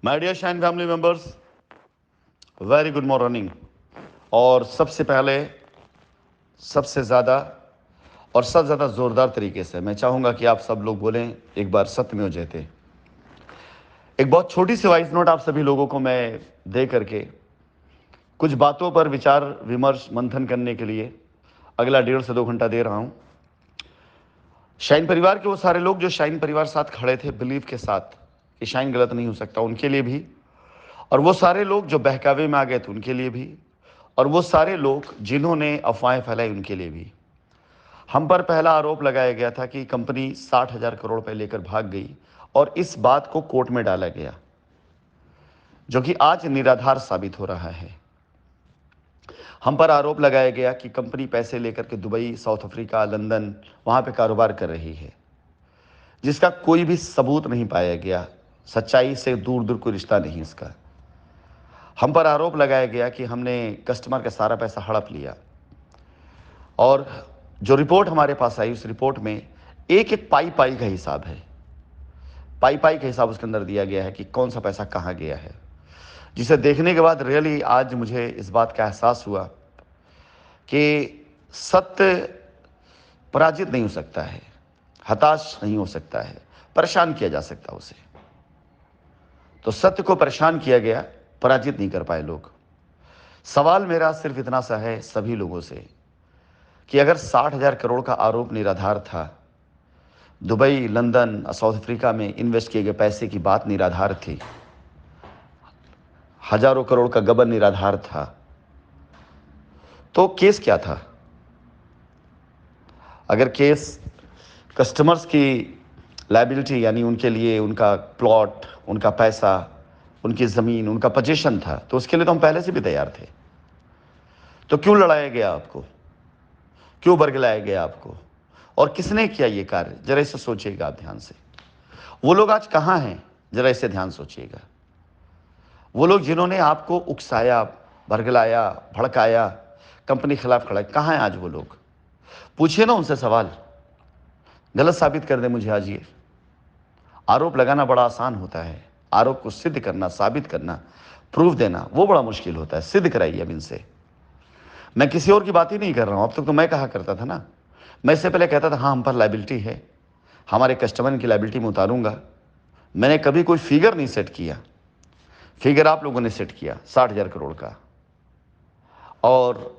My dear Shine family members, very good morning. और सबसे पहले, सबसे ज़्यादा और सबसे ज़्यादा ज़ोरदार तरीके से मैं चाहूँगा कि आप सब लोग बोलें एक बार सत्यमेव जयते। एक बहुत छोटी सी वॉइस नोट आप सभी लोगों को मैं दे करके कुछ बातों पर विचार विमर्श मंथन करने के लिए अगला 1.5 से 2 घंटा दे रहा हूँ। शाइन परिवार के वो सारे लोग जो शाइन परिवार साथ खड़े थे बिलीव के साथ कि शाइन गलत नहीं हो सकता, उनके लिए भी, और वो सारे लोग जो बहकावे में आ गए थे उनके लिए भी, और वो सारे लोग जिन्होंने अफवाहें फैलाई उनके लिए भी। हम पर पहला आरोप लगाया गया था कि कंपनी 60,000 करोड़ रुपए लेकर भाग गई और इस बात को कोर्ट में डाला गया, जो कि आज निराधार साबित हो रहा है। हम पर आरोप लगाया गया कि कंपनी पैसे लेकर के दुबई, साउथ अफ्रीका, लंदन वहां पे कारोबार कर रही है, जिसका कोई भी सबूत नहीं पाया गया। सच्चाई से दूर दूर कोई रिश्ता नहीं इसका। हम पर आरोप लगाया गया कि हमने कस्टमर का सारा पैसा हड़प लिया, और जो रिपोर्ट हमारे पास आई उस रिपोर्ट में एक एक पाई पाई का हिसाब है। पाई पाई का हिसाब उसके अंदर दिया गया है कि कौन सा पैसा कहाँ गया है, जिसे देखने के बाद रियली आज मुझे इस बात का एहसास हुआ कि सत्य पराजित नहीं हो सकता है, हताश नहीं हो सकता है, परेशान किया जा सकता है उसे। तो सत्य को परेशान किया गया, पराजित नहीं कर पाए लोग। सवाल मेरा सिर्फ इतना सा है सभी लोगों से कि अगर 60,000 करोड़ का आरोप निराधार था, दुबई, लंदन, साउथ अफ्रीका में इन्वेस्ट किए गए पैसे की बात निराधार थी, हजारों करोड़ का गबन निराधार था, तो केस क्या था? अगर केस कस्टमर्स की लायबिलिटी यानी उनके लिए उनका प्लॉट, उनका पैसा, उनकी ज़मीन, उनका पोजीशन था, तो उसके लिए तो हम पहले से भी तैयार थे। तो क्यों लड़ाया गया आपको? क्यों बरगलाया गया आपको? और किसने किया ये कार्य? जरा इसे सोचिएगा आप ध्यान से। वो लोग आज कहाँ हैं? जरा इसे ध्यान सोचिएगा। वो लोग जिन्होंने आपको उकसाया, बरगलाया, भड़काया, कंपनी के खिलाफ खड़ा, कहाँ हैं आज वो लोग? पूछिए ना उनसे सवाल। गलत साबित कर दे मुझे आज ये। आरोप लगाना बड़ा आसान होता है, आरोप को सिद्ध करना, साबित करना, प्रूफ देना वो बड़ा मुश्किल होता है। सिद्ध कराइए अब इनसे। मैं किसी और की बात ही नहीं कर रहा हूं। अब तक तो मैं कहा करता था ना, मैं इससे पहले कहता था हाँ हम पर लायबिलिटी है, हमारे कस्टमर की लायबिलिटी में उतारूंगा। मैंने कभी कोई फिगर नहीं सेट किया। फिगर आप लोगों ने सेट किया 60,000 करोड़ का, और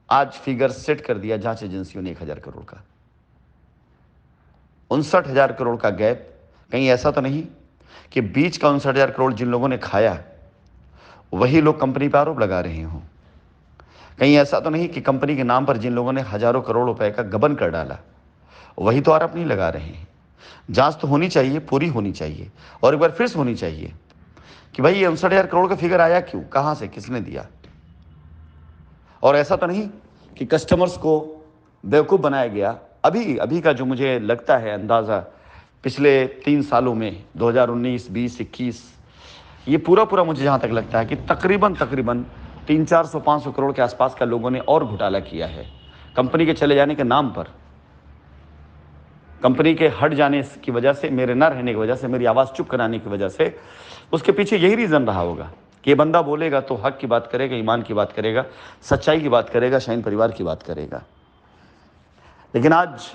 आज फिगर सेट कर दिया जांच एजेंसियों ने 1,000 करोड़ का। 59,000 करोड़ का गैप। कहीं ऐसा तो नहीं कि बीच का 59,000 करोड़ जिन लोगों ने खाया वही लोग कंपनी पर आरोप लगा रहे हों? कहीं ऐसा तो नहीं कि कंपनी के नाम पर जिन लोगों ने हजारों करोड़ रुपए का गबन कर डाला वही तो आरोप नहीं लगा रहे हैं? जांच तो होनी चाहिए, पूरी होनी चाहिए, और एक बार फिर से होनी चाहिए कि भाई ये 59,000 करोड़ का फिगर आया क्यों, कहां से, किसने दिया? और ऐसा तो नहीं कि कस्टमर्स को बेवकूफ़ बनाया गया। अभी अभी का जो मुझे लगता है अंदाज़ा, पिछले 3 सालों में 2019, 20, 21, ये पूरा पूरा मुझे जहाँ तक लगता है कि तकरीबन तकरीबन 300, 400, 500 करोड़ के आसपास का लोगों ने और घोटाला किया है कंपनी के चले जाने के नाम पर। कंपनी के हट जाने की वजह से, मेरे न रहने की वजह से, मेरी आवाज़ चुप कराने की वजह से, उसके पीछे यही रीज़न रहा होगा कि ये बंदा बोलेगा तो हक की बात करेगा, ईमान की बात करेगा, सच्चाई की बात करेगा, शाइन परिवार की बात करेगा। लेकिन आज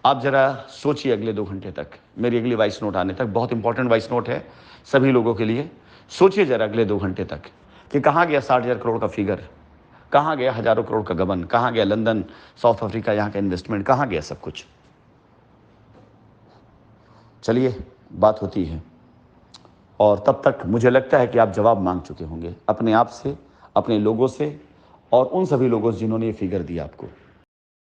आप ज़रा सोचिए अगले 2 घंटे तक, मेरी अगली वॉइस नोट आने तक, बहुत इंपॉर्टेंट वॉइस नोट है सभी लोगों के लिए। सोचिए ज़रा अगले 2 घंटे तक कि कहाँ गया 60,000 करोड़ का फिगर, कहाँ गया हजारों करोड़ का गबन, कहाँ गया लंदन, साउथ अफ्रीका, यहाँ का इन्वेस्टमेंट, कहाँ गया सब कुछ? चलिए, बात होती है, और तब तक मुझे लगता है कि आप जवाब मांग चुके होंगे अपने आप से, अपने लोगों से, और उन सभी लोगों से जिन्होंने ये फिगर दिया आपको।